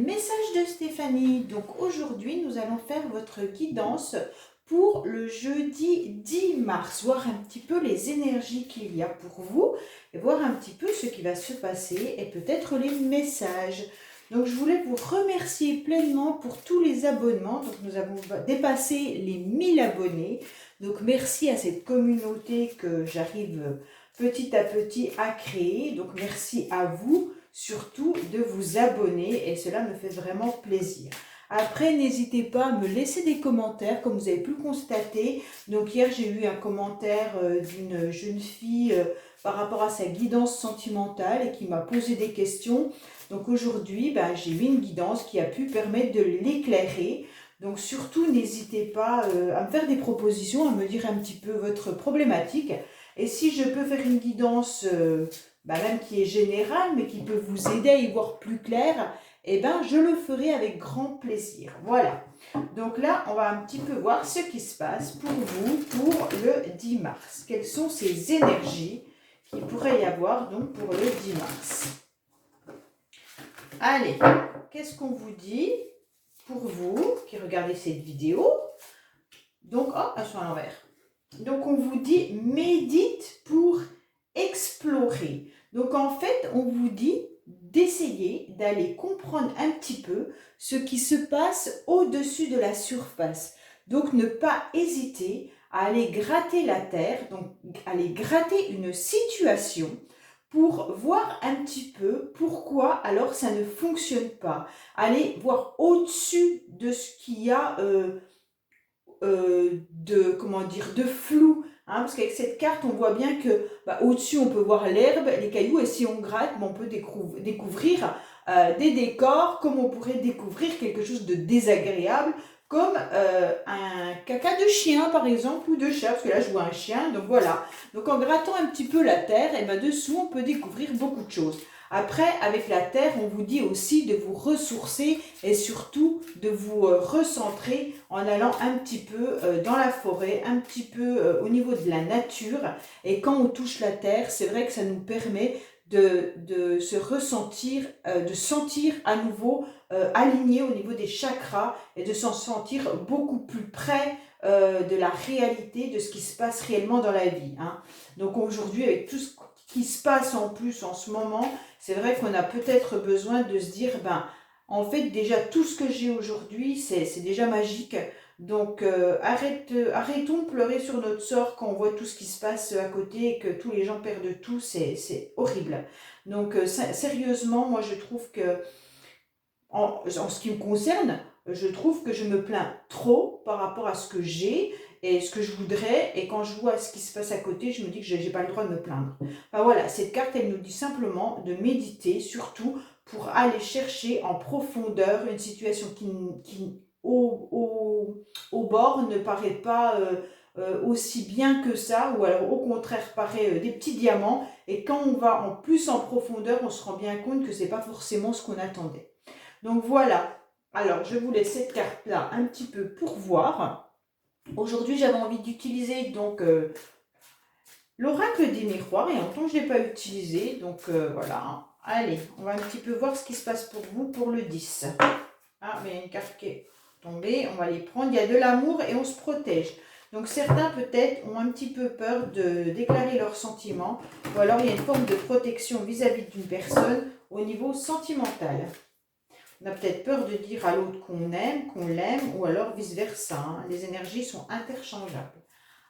message de Stéphanie. Donc aujourd'hui, nous allons faire votre guidance pour le jeudi 10 mars, voir un petit peu les énergies qu'il y a pour vous et voir un petit peu ce qui va se passer et peut-être les messages. Donc je voulais vous remercier pleinement pour tous les abonnements. Donc nous avons dépassé les 1000 abonnés. Donc merci à cette communauté que j'arrive petit à petit à créer. Donc merci à vous surtout de vous abonner et cela me fait vraiment plaisir. Après, n'hésitez pas à me laisser des commentaires, comme vous avez pu le constater. Donc hier, j'ai eu un commentaire d'une jeune fille par rapport à sa guidance sentimentale et qui m'a posé des questions. Donc aujourd'hui, j'ai eu une guidance qui a pu permettre de l'éclairer. Donc surtout, n'hésitez pas à me faire des propositions, à me dire un petit peu votre problématique. Et si je peux faire une guidance même qui est générale, mais qui peut vous aider à y voir plus clair, eh ben, je le ferai avec grand plaisir. Voilà. Donc là, on va un petit peu voir ce qui se passe pour vous pour le 10 mars. Quelles sont ces énergies qu'il pourrait y avoir donc pour le 10 mars. Allez, qu'est-ce qu'on vous dit pour vous qui regardez cette vidéo? Donc, oh, elles sont à l'envers. Donc, on vous dit médite pour explorer. Donc, en fait, on vous dit d'essayer d'aller comprendre un petit peu ce qui se passe au-dessus de la surface. Donc, ne pas hésiter à aller gratter la terre, donc aller gratter une situation pour voir un petit peu pourquoi alors ça ne fonctionne pas. Aller voir au-dessus de ce qu'il y a de flou, hein, parce qu'avec cette carte on voit bien que au-dessus on peut voir l'herbe, les cailloux, et si on gratte on peut découvrir des décors, comme on pourrait découvrir quelque chose de désagréable comme un caca de chien par exemple, ou de chat, parce que là je vois un chien. Donc voilà, donc en grattant un petit peu la terre, et dessous on peut découvrir beaucoup de choses. Après, avec la terre, on vous dit aussi de vous ressourcer et surtout de vous recentrer en allant un petit peu dans la forêt, un petit peu au niveau de la nature. Et quand on touche la terre, c'est vrai que ça nous permet de se ressentir, de sentir à nouveau aligné au niveau des chakras et de s'en sentir beaucoup plus près de la réalité, de ce qui se passe réellement dans la vie, hein. Donc aujourd'hui, avec tout ce qui se passe en plus en ce moment, c'est vrai qu'on a peut-être besoin de se dire, en fait, déjà, tout ce que j'ai aujourd'hui, c'est déjà magique. Donc, arrêtons de pleurer sur notre sort quand on voit tout ce qui se passe à côté et que tous les gens perdent tout, c'est horrible. Donc, sérieusement, moi, je trouve que, en ce qui me concerne, je trouve que je me plains trop par rapport à ce que j'ai et ce que je voudrais, et quand je vois ce qui se passe à côté, je me dis que je n'ai pas le droit de me plaindre. Voilà, cette carte, elle nous dit simplement de méditer, surtout pour aller chercher en profondeur une situation qui au bord ne paraît pas aussi bien que ça, ou alors au contraire paraît des petits diamants, et quand on va en plus en profondeur, on se rend bien compte que ce n'est pas forcément ce qu'on attendait. Donc voilà, alors je vous laisse cette carte-là un petit peu pour voir. Aujourd'hui, j'avais envie d'utiliser donc l'oracle des miroirs, et en temps je ne l'ai pas utilisé, donc voilà. Allez, on va un petit peu voir ce qui se passe pour vous pour le 10. Ah, mais il y a une carte qui est tombée, on va les prendre. Il y a de l'amour et on se protège. Donc certains peut-être ont un petit peu peur de déclarer leurs sentiments, ou alors il y a une forme de protection vis-à-vis d'une personne au niveau sentimental. On a peut-être peur de dire à l'autre qu'on aime, qu'on l'aime, ou alors vice-versa, hein. Les énergies sont interchangeables.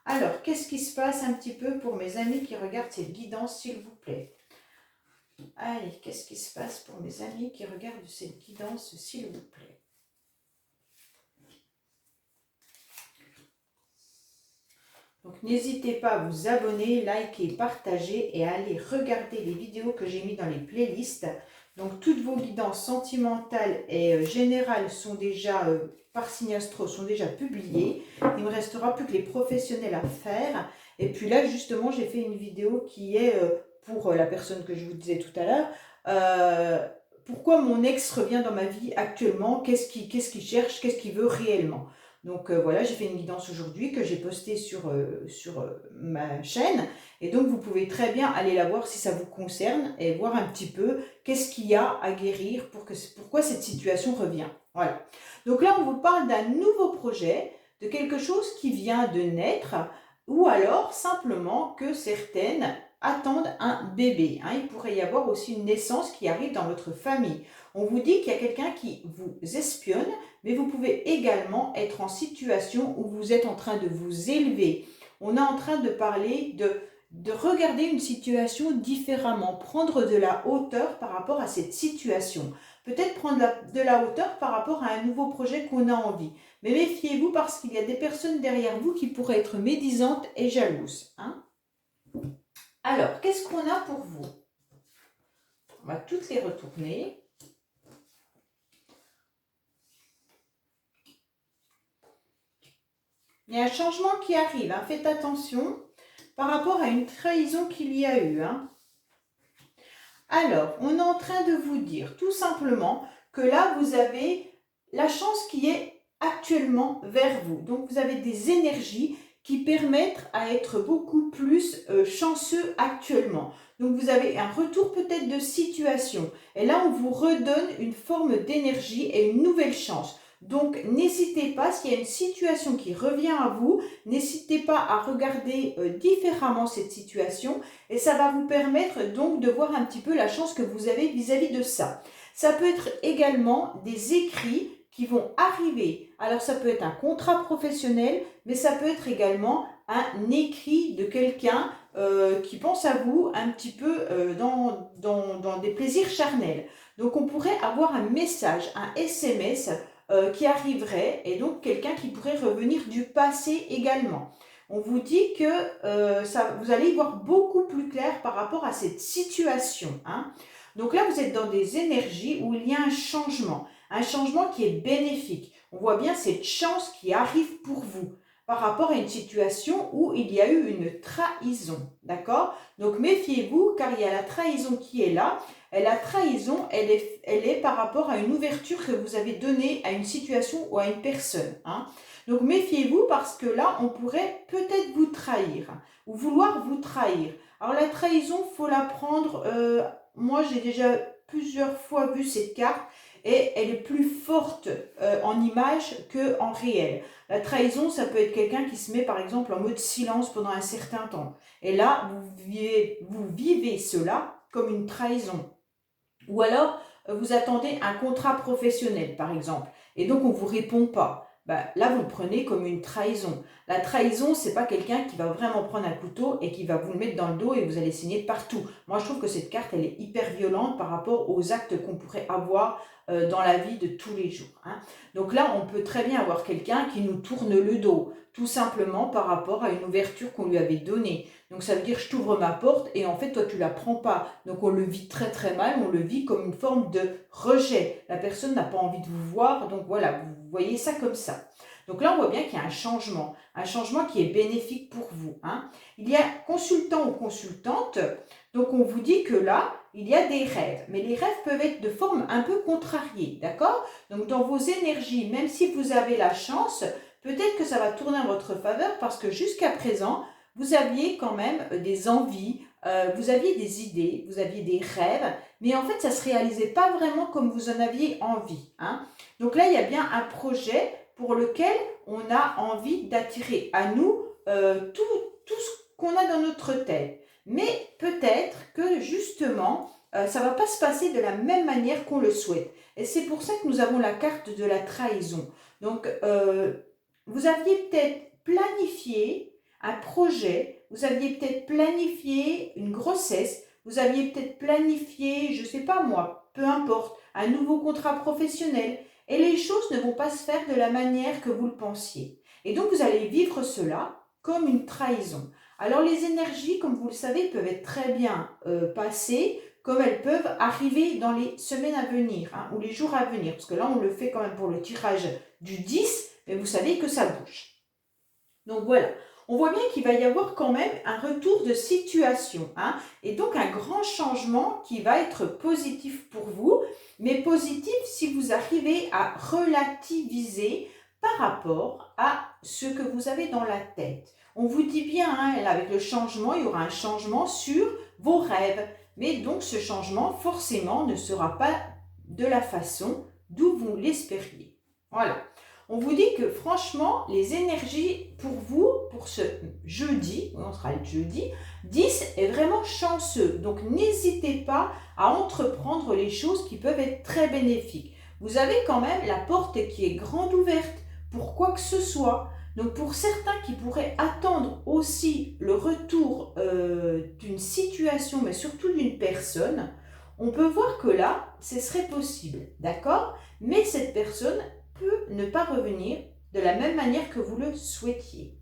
Alors, qu'est-ce qui se passe un petit peu pour mes amis qui regardent cette guidance, s'il vous plaît? Allez, qu'est-ce qui se passe pour mes amis qui regardent cette guidance, s'il vous plaît? Donc, n'hésitez pas à vous abonner, liker, partager et à aller regarder les vidéos que j'ai mis dans les playlists. Donc, toutes vos guidances sentimentales et générales sont déjà, par signe astro, sont déjà publiées. Il ne me restera plus que les professionnels à faire. Et puis là, justement, j'ai fait une vidéo qui est pour la personne que je vous disais tout à l'heure. Pourquoi mon ex revient dans ma vie actuellement? Qu'est-ce qu'il cherche? Qu'est-ce qu'il veut réellement? Donc voilà, j'ai fait une guidance aujourd'hui que j'ai postée sur ma chaîne. Et donc vous pouvez très bien aller la voir si ça vous concerne et voir un petit peu qu'est-ce qu'il y a à guérir pourquoi cette situation revient. Voilà. Donc là, on vous parle d'un nouveau projet, de quelque chose qui vient de naître ou alors simplement que certaines attendent un bébé. Il pourrait y avoir aussi une naissance qui arrive dans votre famille. On vous dit qu'il y a quelqu'un qui vous espionne, mais vous pouvez également être en situation où vous êtes en train de vous élever. On est en train de parler de regarder une situation différemment, prendre de la hauteur par rapport à cette situation. Peut-être prendre de la hauteur par rapport à un nouveau projet qu'on a envie. Mais méfiez-vous parce qu'il y a des personnes derrière vous qui pourraient être médisantes et jalouses. Alors, qu'est-ce qu'on a pour vous? On va toutes les retourner. Il y a un changement qui arrive. Faites attention par rapport à une trahison qu'il y a eu. Alors, on est en train de vous dire tout simplement que là, vous avez la chance qui est actuellement vers vous. Donc, vous avez des énergies qui permettent à être beaucoup plus chanceux actuellement. Donc, vous avez un retour peut-être de situation. Et là, on vous redonne une forme d'énergie et une nouvelle chance. Donc, n'hésitez pas, s'il y a une situation qui revient à vous, n'hésitez pas à regarder différemment cette situation et ça va vous permettre donc de voir un petit peu la chance que vous avez vis-à-vis de ça. Ça peut être également des écrits qui vont arriver. Alors, ça peut être un contrat professionnel, mais ça peut être également un écrit de quelqu'un qui pense à vous un petit peu dans des plaisirs charnels. Donc, on pourrait avoir un message, un SMS qui arriverait et donc quelqu'un qui pourrait revenir du passé également. On vous dit que vous allez y voir beaucoup plus clair par rapport à cette situation. Donc là, vous êtes dans des énergies où il y a un changement qui est bénéfique. On voit bien cette chance qui arrive pour vous par rapport à une situation où il y a eu une trahison. D'accord? Donc méfiez-vous car il y a la trahison qui est là. Et la trahison, elle est par rapport à une ouverture que vous avez donnée à une situation ou à une personne. Donc méfiez-vous parce que là, on pourrait peut-être vous trahir ou vouloir vous trahir. Alors la trahison, il faut la prendre, moi j'ai déjà plusieurs fois vu cette carte et elle est plus forte en image qu'en réel. La trahison, ça peut être quelqu'un qui se met par exemple en mode silence pendant un certain temps. Et là, vous vivez cela comme une trahison. Ou alors, vous attendez un contrat professionnel par exemple et donc on ne vous répond pas. Là, vous le prenez comme une trahison. La trahison, c'est pas quelqu'un qui va vraiment prendre un couteau et qui va vous le mettre dans le dos et vous allez saigner partout. Moi, je trouve que cette carte, elle est hyper violente par rapport aux actes qu'on pourrait avoir dans la vie de tous les jours. Donc là, on peut très bien avoir quelqu'un qui nous tourne le dos, tout simplement par rapport à une ouverture qu'on lui avait donnée. Donc ça veut dire je t'ouvre ma porte et en fait toi tu la prends pas. Donc on le vit très très mal, on le vit comme une forme de rejet. La personne n'a pas envie de vous voir, donc voilà, vous voyez ça comme ça. Donc là on voit bien qu'il y a un changement qui est bénéfique pour vous. Il y a consultant ou consultante, donc on vous dit que là il y a des rêves, mais les rêves peuvent être de forme un peu contrariée, d'accord? Donc dans vos énergies, même si vous avez la chance, peut-être que ça va tourner en votre faveur parce que jusqu'à présent, vous aviez quand même des envies, vous aviez des idées, vous aviez des rêves, mais en fait, ça ne se réalisait pas vraiment comme vous en aviez envie. Donc là, il y a bien un projet pour lequel on a envie d'attirer à nous tout ce qu'on a dans notre tête. Mais peut-être que justement, ça ne va pas se passer de la même manière qu'on le souhaite. Et c'est pour ça que nous avons la carte de la trahison. Donc, vous aviez peut-être planifié un projet, vous aviez peut-être planifié une grossesse, vous aviez peut-être planifié, je ne sais pas moi, peu importe, un nouveau contrat professionnel. Et les choses ne vont pas se faire de la manière que vous le pensiez. Et donc, vous allez vivre cela comme une trahison. Alors, les énergies, comme vous le savez, peuvent être très bien passées, comme elles peuvent arriver dans les semaines à venir, ou les jours à venir. Parce que là, on le fait quand même pour le tirage du 10, mais vous savez que ça bouge. Donc voilà, on voit bien qu'il va y avoir quand même un retour de situation, et donc un grand changement qui va être positif pour vous, mais positif si vous arrivez à relativiser par rapport à ce que vous avez dans la tête. On vous dit bien, hein, avec le changement, il y aura un changement sur vos rêves. Mais donc ce changement, forcément, ne sera pas de la façon d'où vous l'espériez. Voilà. On vous dit que franchement, les énergies pour vous, pour ce jeudi, on sera le jeudi, 10 est vraiment chanceux. Donc n'hésitez pas à entreprendre les choses qui peuvent être très bénéfiques. Vous avez quand même la porte qui est grande ouverte pour quoi que ce soit. Donc pour certains qui pourraient attendre aussi le retour d'une situation, mais surtout d'une personne, on peut voir que là, ce serait possible, d'accord? Mais cette personne peut ne pas revenir de la même manière que vous le souhaitiez.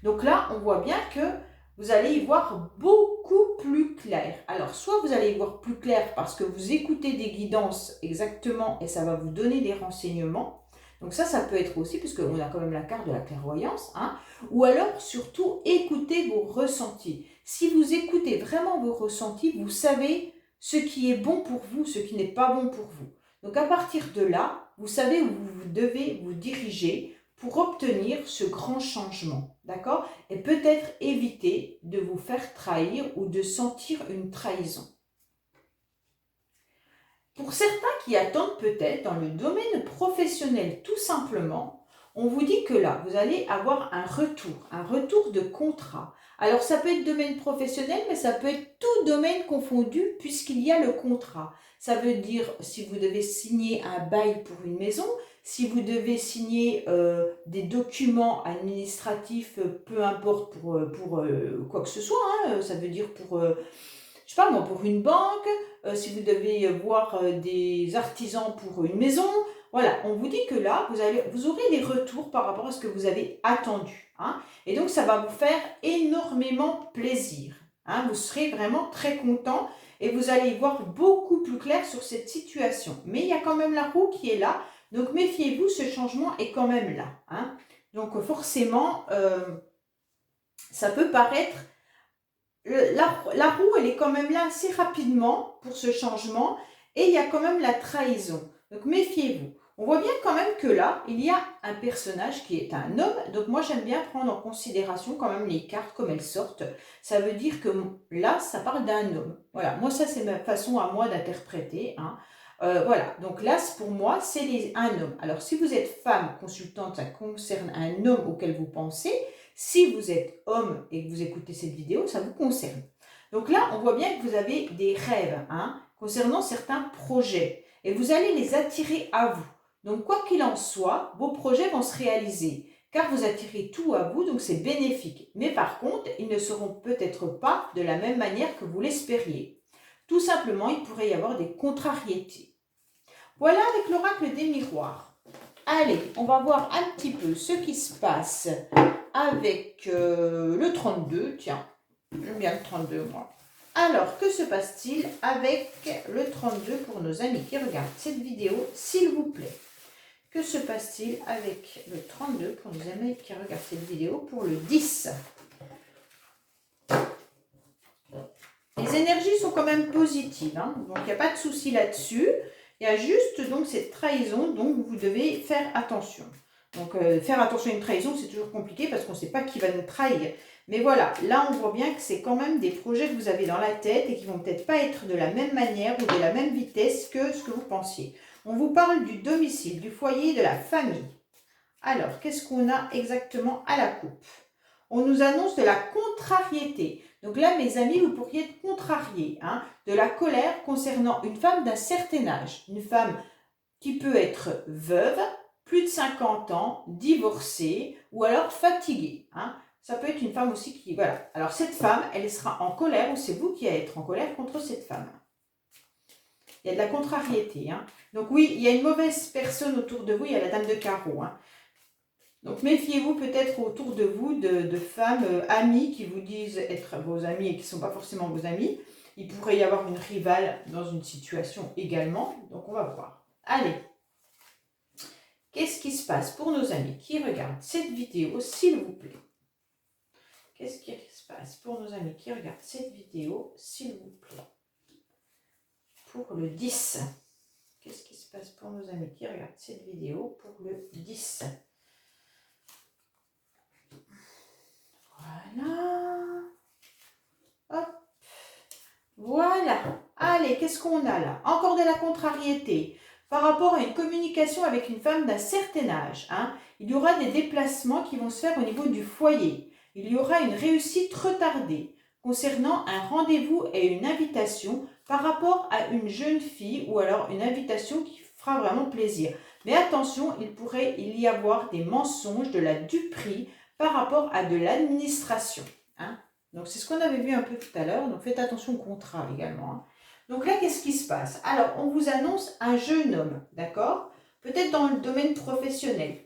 Donc là, on voit bien que vous allez y voir beaucoup plus clair. Alors, soit vous allez y voir plus clair parce que vous écoutez des guidances exactement et ça va vous donner des renseignements. Donc ça peut être aussi, puisqu'on a quand même la carte de la clairvoyance, hein, ou alors surtout écoutez vos ressentis. Si vous écoutez vraiment vos ressentis, vous savez ce qui est bon pour vous, ce qui n'est pas bon pour vous. Donc à partir de là, vous savez où vous devez vous diriger pour obtenir ce grand changement, d'accord? Et peut-être éviter de vous faire trahir ou de sentir une trahison. Pour certains qui attendent peut-être dans le domaine professionnel tout simplement, on vous dit que là, vous allez avoir un retour de contrat. Alors ça peut être domaine professionnel, mais ça peut être tout domaine confondu puisqu'il y a le contrat. Ça veut dire si vous devez signer un bail pour une maison, si vous devez signer des documents administratifs, peu importe pour quoi que ce soit, hein, ça veut dire pour, je sais pas moi, pour une banque, si vous devez voir des artisans pour une maison. Voilà, on vous dit que là, vous aurez des retours par rapport à ce que vous avez attendu, hein. Et donc, ça va vous faire énormément plaisir, hein. Vous serez vraiment très content et vous allez y voir beaucoup plus clair sur cette situation. Mais il y a quand même la roue qui est là. Donc, méfiez-vous, ce changement est quand même là, hein. Donc, forcément, ça peut paraître la roue, elle est quand même là assez rapidement pour ce changement et il y a quand même la trahison. Donc méfiez-vous. On voit bien quand même que là, il y a un personnage qui est un homme. Donc moi, j'aime bien prendre en considération quand même les cartes comme elles sortent. Ça veut dire que là, ça parle d'un homme. Voilà, moi, ça, c'est ma façon à moi d'interpréter, hein. Voilà, donc là, pour moi, c'est un homme. Alors, si vous êtes femme consultante, ça concerne un homme auquel vous pensez. Si vous êtes homme et que vous écoutez cette vidéo, ça vous concerne. Donc là, on voit bien que vous avez des rêves, hein, concernant certains projets et vous allez les attirer à vous. Donc quoi qu'il en soit, vos projets vont se réaliser car vous attirez tout à vous, donc c'est bénéfique. Mais par contre, ils ne seront peut-être pas de la même manière que vous l'espériez. Tout simplement, il pourrait y avoir des contrariétés. Voilà avec l'oracle des miroirs. Allez, on va voir un petit peu ce qui se passe avec le 32. Tiens, j'aime bien le 32 moi. Alors, que se passe-t-il avec le 32 pour nos amis qui regardent cette vidéo, s'il vous plaît? Que se passe-t-il avec le 32 pour nos amis qui regardent cette vidéo pour le 10? Les énergies sont quand même positives, hein, donc il n'y a pas de souci là-dessus. Il y a juste donc cette trahison, donc vous devez faire attention. Donc faire attention à une trahison, c'est toujours compliqué parce qu'on ne sait pas qui va nous trahir. Mais voilà, là on voit bien que c'est quand même des projets que vous avez dans la tête et qui vont peut-être pas être de la même manière ou de la même vitesse que ce que vous pensiez. On vous parle du domicile, du foyer, de la famille. Alors, qu'est-ce qu'on a exactement à la coupe? On nous annonce de la contrariété. Donc là, mes amis, vous pourriez être contrariés, hein, de la colère concernant une femme d'un certain âge. Une femme qui peut être veuve, plus de 50 ans, divorcée ou alors fatiguée, hein. Ça peut être une femme aussi qui... Voilà. Alors cette femme, elle sera en colère ou c'est vous qui allez être en colère contre cette femme. Il y a de la contrariété, hein. Donc oui, il y a une mauvaise personne autour de vous, il y a la dame de carreau, hein. Donc méfiez-vous peut-être autour de vous de femmes amies qui vous disent être vos amies et qui ne sont pas forcément vos amies. Il pourrait y avoir une rivale dans une situation également. Donc on va voir. Allez. Qu'est-ce qui se passe pour nos amis qui regardent cette vidéo, s'il vous plaît? Qu'est-ce qui se passe pour nos amis qui regardent cette vidéo, s'il vous plaît? Pour le 10. Qu'est-ce qui se passe pour nos amis qui regardent cette vidéo pour le 10? Allez, qu'est-ce qu'on a là? Encore de la contrariété. Par rapport à une communication avec une femme d'un certain âge, hein, il y aura des déplacements qui vont se faire au niveau du foyer. Il y aura une réussite retardée concernant un rendez-vous et une invitation par rapport à une jeune fille ou alors une invitation qui fera vraiment plaisir. Mais attention, il pourrait y avoir des mensonges, de la duperie par rapport à de l'administration. Hein. Donc c'est ce qu'on avait vu un peu tout à l'heure, donc faites attention au contrat également. Hein. Donc là, qu'est-ce qui se passe? Alors, on vous annonce un jeune homme, d'accord? Peut-être dans le domaine professionnel.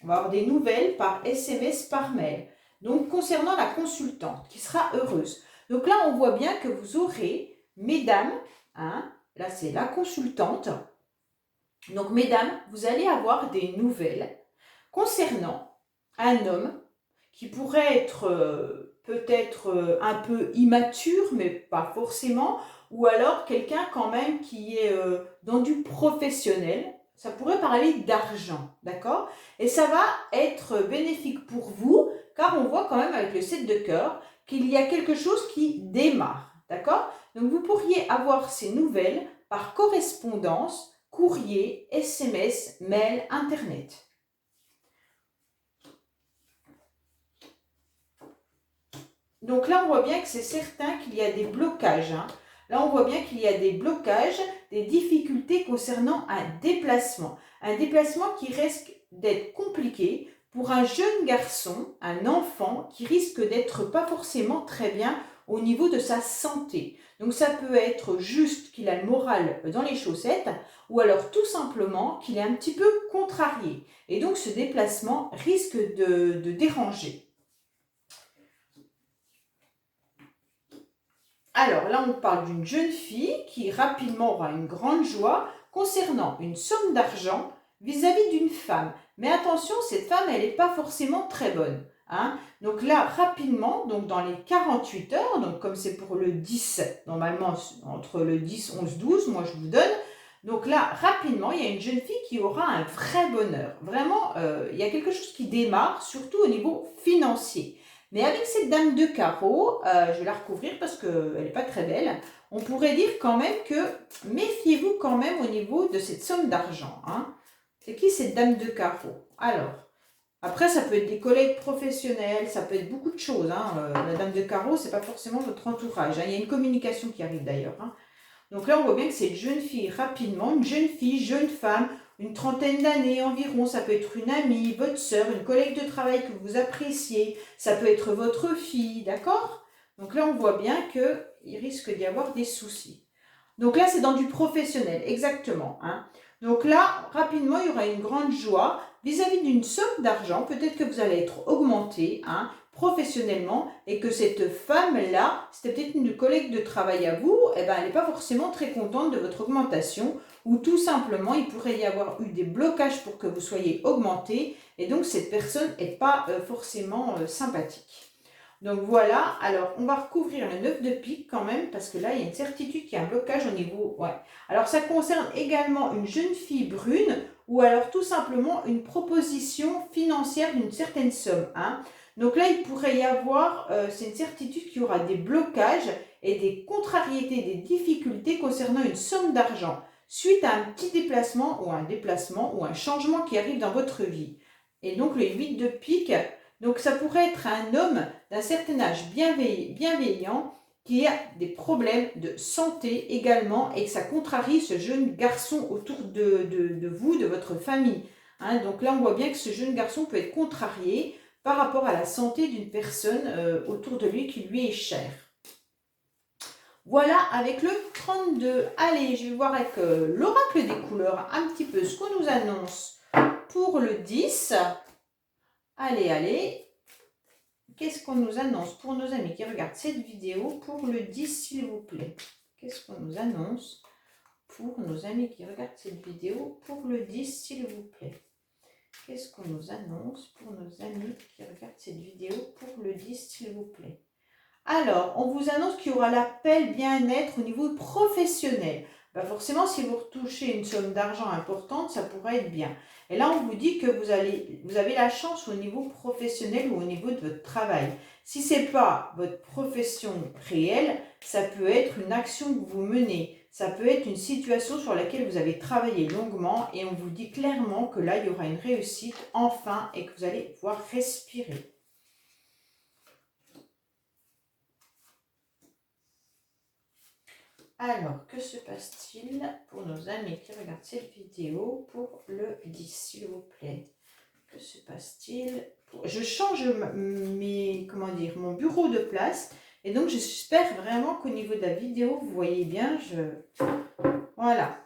On va avoir des nouvelles par SMS, par mail. Donc, concernant la consultante, qui sera heureuse. Donc là, on voit bien que vous aurez, mesdames, hein, là c'est la consultante. Donc, mesdames, vous allez avoir des nouvelles concernant un homme qui pourrait être peut-être un peu immature, mais pas forcément, ou alors quelqu'un quand même qui est dans du professionnel. Ça pourrait parler d'argent, d'accord? Et ça va être bénéfique pour vous, car on voit quand même avec le 7 de cœur qu'il y a quelque chose qui démarre, d'accord? Donc vous pourriez avoir ces nouvelles par correspondance, courrier, SMS, mail, Internet. Donc là, on voit bien que c'est certain qu'il y a des blocages. Hein. Là, on voit bien qu'il y a des blocages, des difficultés concernant un déplacement. Un déplacement qui risque d'être compliqué pour un jeune garçon, un enfant, qui risque d'être pas forcément très bien au niveau de sa santé. Donc ça peut être juste qu'il a le moral dans les chaussettes ou alors tout simplement qu'il est un petit peu contrarié. Et donc ce déplacement risque de déranger. Alors là, on parle d'une jeune fille qui rapidement aura une grande joie concernant une somme d'argent vis-à-vis d'une femme. Mais attention, cette femme, elle n'est pas forcément très bonne. Hein. Donc là, rapidement, donc dans les 48 heures, donc comme c'est pour le 10, normalement entre le 10, 11, 12, moi je vous donne. Donc là, rapidement, il y a une jeune fille qui aura un vrai bonheur. Vraiment, il y a quelque chose qui démarre, surtout au niveau financier. Mais avec cette dame de carreau, je vais la recouvrir parce qu'elle n'est pas très belle, on pourrait dire quand même que méfiez-vous quand même au niveau de cette somme d'argent. Hein. C'est qui cette dame de carreau? Alors, après ça peut être des collègues professionnels, ça peut être beaucoup de choses. Hein. La dame de carreau, c'est pas forcément votre entourage. Hein. Il y a une communication qui arrive d'ailleurs. Hein. Donc là, on voit bien que c'est une jeune fille, rapidement, une jeune fille, jeune femme, une trentaine d'années environ, ça peut être une amie, votre sœur, une collègue de travail que vous appréciez, ça peut être votre fille, d'accord? Donc là, on voit bien qu'il risque d'y avoir des soucis. Donc là, c'est dans du professionnel, exactement. Hein. Donc là, rapidement, il y aura une grande joie vis-à-vis d'une somme d'argent, peut-être que vous allez être augmenté, hein, professionnellement et que cette femme-là, c'était peut-être une collègue de travail à vous, eh ben, elle n'est pas forcément très contente de votre augmentation ou tout simplement, il pourrait y avoir eu des blocages pour que vous soyez augmenté et donc cette personne n'est pas forcément sympathique. Donc voilà, alors on va recouvrir le 9 de pique quand même parce que là, il y a une certitude qu'il y a un blocage au niveau... Ouais. Alors ça concerne également une jeune fille brune ou alors tout simplement une proposition financière d'une certaine somme. Hein. Donc là, il pourrait y avoir, c'est une certitude qu'il y aura des blocages et des contrariétés, des difficultés concernant une somme d'argent suite à un petit déplacement ou un changement qui arrive dans votre vie. Et donc le 8 de pique, donc ça pourrait être un homme d'un certain âge bienveillant qui a des problèmes de santé également et que ça contrarie ce jeune garçon autour de vous, de votre famille. Hein, donc là, on voit bien que ce jeune garçon peut être contrarié par rapport à la santé d'une personne autour de lui qui lui est chère. Voilà avec le 32. Allez, je vais voir avec l'oracle des couleurs un petit peu ce qu'on nous annonce pour le 10. Allez. Qu'est-ce qu'on nous annonce pour nos amis qui regardent cette vidéo pour le 10, s'il vous plaît? Qu'est-ce qu'on nous annonce pour nos amis qui regardent cette vidéo pour le 10, s'il vous plaît? Qu'est-ce qu'on nous annonce pour nos amis qui regardent cette vidéo pour le 10, s'il vous plaît? Alors, on vous annonce qu'il y aura l'appel bien-être au niveau professionnel. Ben forcément, si vous retouchez une somme d'argent importante, ça pourrait être bien. Et là, on vous dit que vous avez la chance au niveau professionnel ou au niveau de votre travail. Si ce n'est pas votre profession réelle, ça peut être une action que vous menez. Ça peut être une situation sur laquelle vous avez travaillé longuement et on vous dit clairement que là, il y aura une réussite enfin et que vous allez pouvoir respirer. Alors, que se passe-t-il pour nos amis qui regardent cette vidéo pour le 10, s'il vous plaît? Que se passe-t-il? Je change mon bureau de place et donc j'espère vraiment qu'au niveau de la vidéo, vous voyez bien, voilà.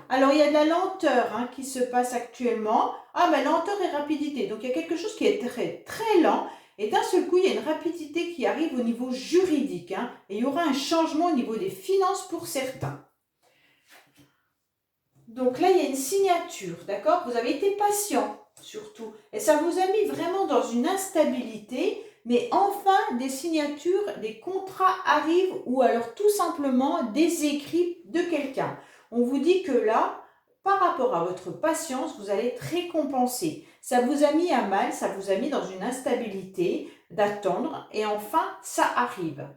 Alors, il y a de la lenteur qui se passe actuellement. Ah, ben lenteur et rapidité. Donc, il y a quelque chose qui est très, très lent. Et d'un seul coup, il y a une rapidité qui arrive au niveau juridique. Et il y aura un changement au niveau des finances pour certains. Donc là, il y a une signature, d'accord? Vous avez été patient, surtout. Et ça vous a mis vraiment dans une instabilité. Mais enfin, des signatures, des contrats arrivent ou alors tout simplement des écrits de quelqu'un. On vous dit que là, par rapport à votre patience, vous allez être récompensé. Ça vous a mis à mal, ça vous a mis dans une instabilité d'attendre et enfin, ça arrive.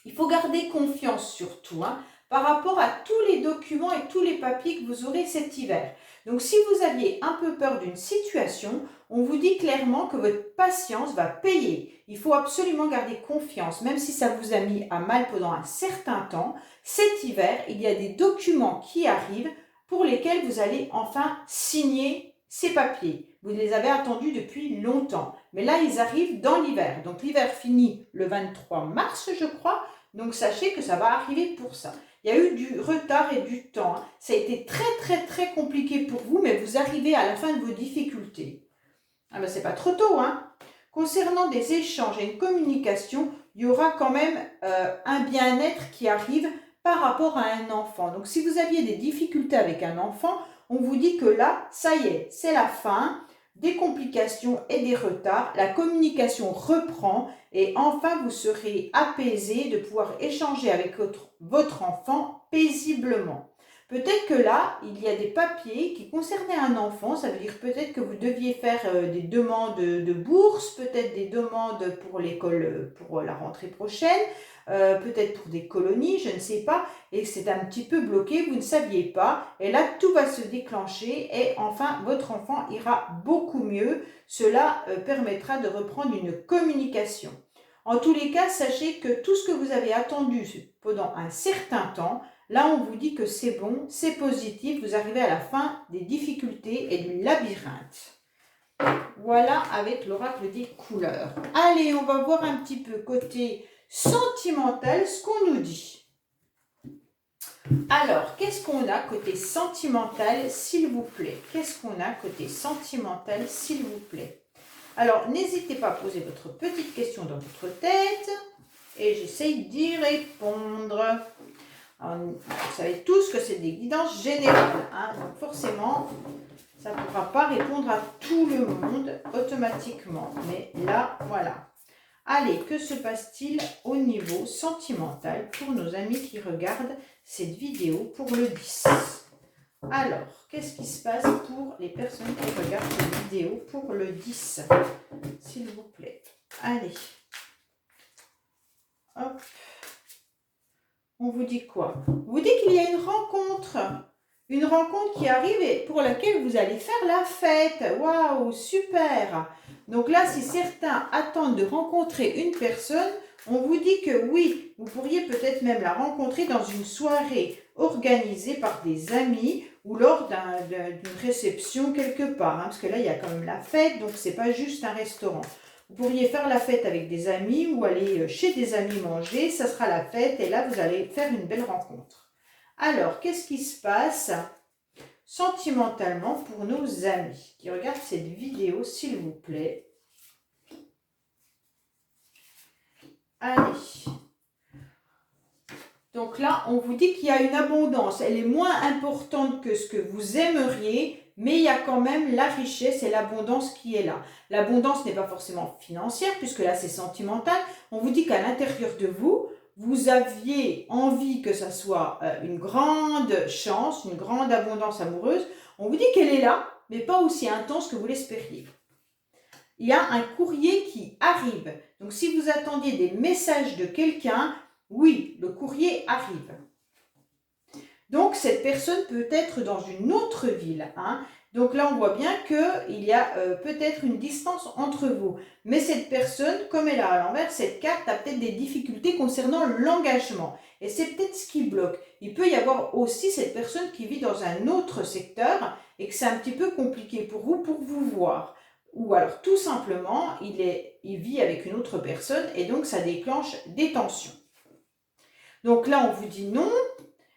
Il faut garder confiance surtout par rapport à tous les documents et tous les papiers que vous aurez cet hiver. Donc si vous aviez un peu peur d'une situation, on vous dit clairement que votre patience va payer. Il faut absolument garder confiance, même si ça vous a mis à mal pendant un certain temps. Cet hiver, il y a des documents qui arrivent pour lesquels vous allez enfin signer ces papiers. Vous les avez attendus depuis longtemps, mais là, ils arrivent dans l'hiver. Donc l'hiver finit le 23 mars, je crois. Donc sachez que ça va arriver pour ça. Il y a eu du retard et du temps. Ça a été très très très compliqué pour vous, mais vous arrivez à la fin de vos difficultés. Ah ben c'est pas trop tôt, Concernant des échanges et une communication, il y aura quand même un bien-être qui arrive par rapport à un enfant. Donc si vous aviez des difficultés avec un enfant, on vous dit que là, ça y est, c'est la fin. Des complications et des retards, la communication reprend et enfin vous serez apaisé de pouvoir échanger avec votre enfant paisiblement. Peut-être que là, il y a des papiers qui concernaient un enfant, ça veut dire peut-être que vous deviez faire des demandes de bourse, peut-être des demandes pour l'école, pour la rentrée prochaine, peut-être pour des colonies, je ne sais pas, et c'est un petit peu bloqué, vous ne saviez pas, et là tout va se déclencher et enfin votre enfant ira beaucoup mieux, cela permettra de reprendre une communication. En tous les cas, sachez que tout ce que vous avez attendu pendant un certain temps, là on vous dit que c'est bon, c'est positif, vous arrivez à la fin des difficultés et du labyrinthe. Voilà avec l'oracle des couleurs. Allez, on va voir un petit peu côté sentimental ce qu'on nous dit. Alors, qu'est-ce qu'on a côté sentimental, s'il vous plaît? Qu'est-ce qu'on a côté sentimental, s'il vous plaît? Alors, n'hésitez pas à poser votre petite question dans votre tête et j'essaye d'y répondre. Alors, vous savez tous que c'est des guidances générales, donc forcément, ça ne pourra pas répondre à tout le monde automatiquement. Mais là, voilà. Allez, que se passe-t-il au niveau sentimental pour nos amis qui regardent cette vidéo pour le 10? Alors, qu'est-ce qui se passe pour les personnes qui regardent cette vidéo pour le 10? S'il vous plaît. Allez. Hop. On vous dit quoi? On vous dit qu'il y a une rencontre. Une rencontre qui arrive et pour laquelle vous allez faire la fête. Waouh, super! Donc là, si certains attendent de rencontrer une personne, on vous dit que oui, vous pourriez peut-être même la rencontrer dans une soirée organisée par des amis ou lors d'une réception quelque part. Parce que là, il y a quand même la fête, donc c'est pas juste un restaurant. Vous pourriez faire la fête avec des amis ou aller chez des amis manger. Ça sera la fête et là, vous allez faire une belle rencontre. Alors, qu'est-ce qui se passe sentimentalement pour nos amis qui regardent cette vidéo, s'il vous plaît? Allez. Donc là, on vous dit qu'il y a une abondance. Elle est moins importante que ce que vous aimeriez, mais il y a quand même la richesse et l'abondance qui est là. L'abondance n'est pas forcément financière, puisque là, c'est sentimental. On vous dit qu'à l'intérieur de vous, vous aviez envie que ça soit une grande chance, une grande abondance amoureuse. On vous dit qu'elle est là, mais pas aussi intense que vous l'espériez. Il y a un courrier qui arrive. Donc, si vous attendiez des messages de quelqu'un, oui, le courrier arrive. Donc, cette personne peut être dans une autre ville, hein. Donc là, on voit bien qu'il y a peut-être une distance entre vous. Mais cette personne, comme elle a à l'envers, cette carte a peut-être des difficultés concernant l'engagement. Et c'est peut-être ce qui bloque. Il peut y avoir aussi cette personne qui vit dans un autre secteur et que c'est un petit peu compliqué pour vous voir. Ou alors, tout simplement, il vit avec une autre personne et donc ça déclenche des tensions. Donc là, on vous dit non.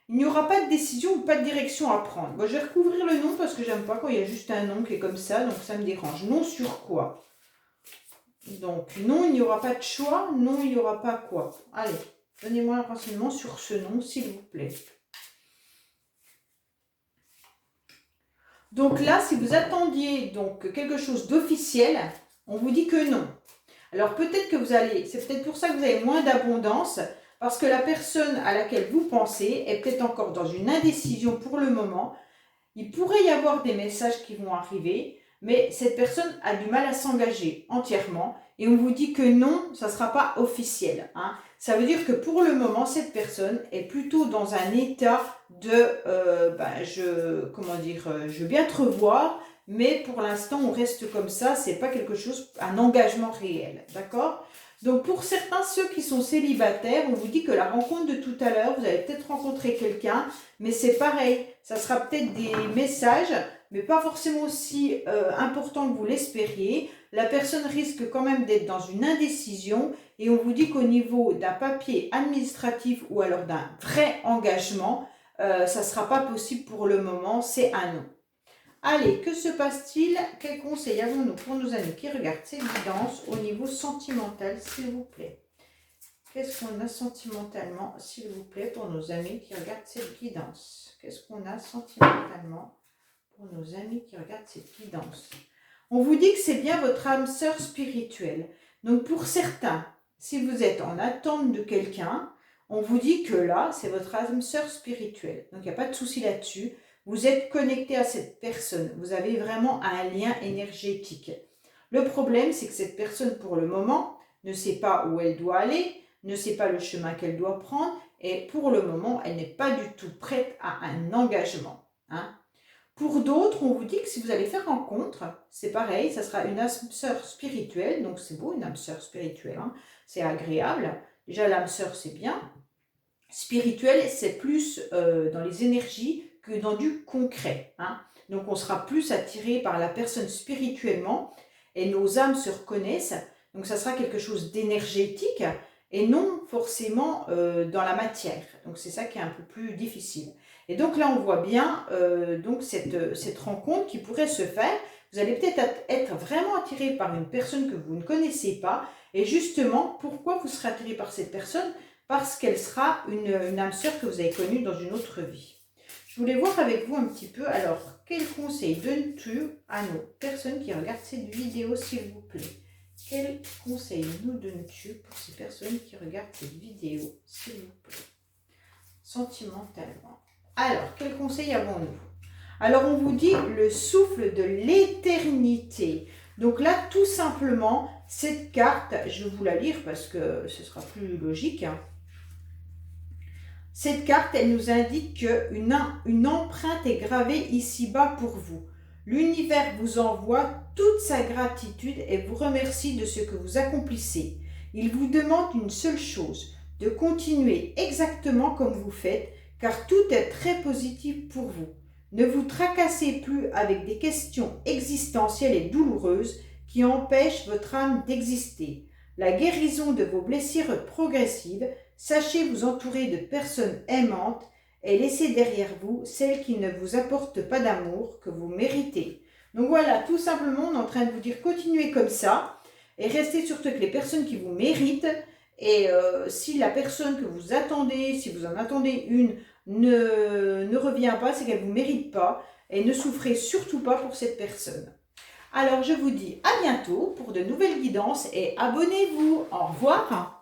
Il n'y aura pas de décision ou pas de direction à prendre. Bon, je vais recouvrir le nom parce que j'aime pas quand il y a juste un nom qui est comme ça, donc ça me dérange. Non sur quoi? Donc, non, il n'y aura pas de choix. Non, il n'y aura pas quoi? Allez, donnez-moi un renseignement sur ce nom, s'il vous plaît. Donc là, si vous attendiez donc quelque chose d'officiel, on vous dit que non. Alors peut-être que c'est peut-être pour ça que vous avez moins d'abondance, parce que la personne à laquelle vous pensez est peut-être encore dans une indécision pour le moment. Il pourrait y avoir des messages qui vont arriver, mais cette personne a du mal à s'engager entièrement. Et on vous dit que non, ça ne sera pas officiel, hein. Ça veut dire que pour le moment, cette personne est plutôt dans un état de je veux bien te revoir, mais pour l'instant, on reste comme ça. Ce n'est pas quelque chose, un engagement réel, d'accord? Donc pour certains, ceux qui sont célibataires, on vous dit que la rencontre de tout à l'heure, vous allez peut-être rencontrer quelqu'un, mais c'est pareil, ça sera peut-être des messages, mais pas forcément aussi important que vous l'espériez. La personne risque quand même d'être dans une indécision et on vous dit qu'au niveau d'un papier administratif ou alors d'un vrai engagement, ça ne sera pas possible pour le moment, c'est un non. Allez, que se passe-t-il? Quels conseils avons-nous pour nos amis qui regardent cette guidance au niveau sentimental, s'il vous plaît? Qu'est-ce qu'on a sentimentalement, s'il vous plaît, pour nos amis qui regardent cette guidance? Qu'est-ce qu'on a sentimentalement pour nos amis qui regardent cette guidance? On vous dit que c'est bien votre âme sœur spirituelle. Donc pour certains, si vous êtes en attente de quelqu'un, on vous dit que là, c'est votre âme sœur spirituelle. Donc il n'y a pas de souci là-dessus. Vous êtes connecté à cette personne. Vous avez vraiment un lien énergétique. Le problème, c'est que cette personne, pour le moment, ne sait pas où elle doit aller, ne sait pas le chemin qu'elle doit prendre. Et pour le moment, elle n'est pas du tout prête à un engagement, hein. Pour d'autres, on vous dit que si vous allez faire rencontre, c'est pareil, ça sera une âme sœur spirituelle. Donc c'est beau, une âme sœur spirituelle, hein, c'est agréable. Déjà, l'âme sœur, c'est bien. Spirituelle, c'est plus dans les énergies que dans du concret, hein. Donc on sera plus attiré par la personne spirituellement et nos âmes se reconnaissent. Donc ça sera quelque chose d'énergétique et non forcément dans la matière. Donc c'est ça qui est un peu plus difficile. Et donc là on voit bien donc cette rencontre qui pourrait se faire. Vous allez peut-être être vraiment attiré par une personne que vous ne connaissez pas. Et justement, pourquoi vous serez attiré par cette personne? Parce qu'elle sera une âme sœur que vous avez connue dans une autre vie. Je voulais voir avec vous un petit peu, alors, quel conseil donnes-tu à nos personnes qui regardent cette vidéo, s'il vous plaît? Quel conseil nous donnes-tu pour ces personnes qui regardent cette vidéo, s'il vous plaît? Sentimentalement. Alors, quel conseil avons-nous? Alors, on vous dit le souffle de l'éternité. Donc là, tout simplement, cette carte, je vais vous la lire parce que ce sera plus logique, hein. Cette carte, elle nous indique qu'une empreinte est gravée ici-bas pour vous. L'univers vous envoie toute sa gratitude et vous remercie de ce que vous accomplissez. Il vous demande une seule chose, de continuer exactement comme vous faites, car tout est très positif pour vous. Ne vous tracassez plus avec des questions existentielles et douloureuses qui empêchent votre âme d'exister. La guérison de vos blessures progressives, sachez vous entourer de personnes aimantes et laissez derrière vous celles qui ne vous apportent pas d'amour que vous méritez. Donc voilà, tout simplement, on est en train de vous dire continuez comme ça et restez surtout avec les personnes qui vous méritent. Et si la personne que vous attendez, si vous en attendez une, ne revient pas, c'est qu'elle ne vous mérite pas et ne souffrez surtout pas pour cette personne. Alors je vous dis à bientôt pour de nouvelles guidances et abonnez-vous. Au revoir.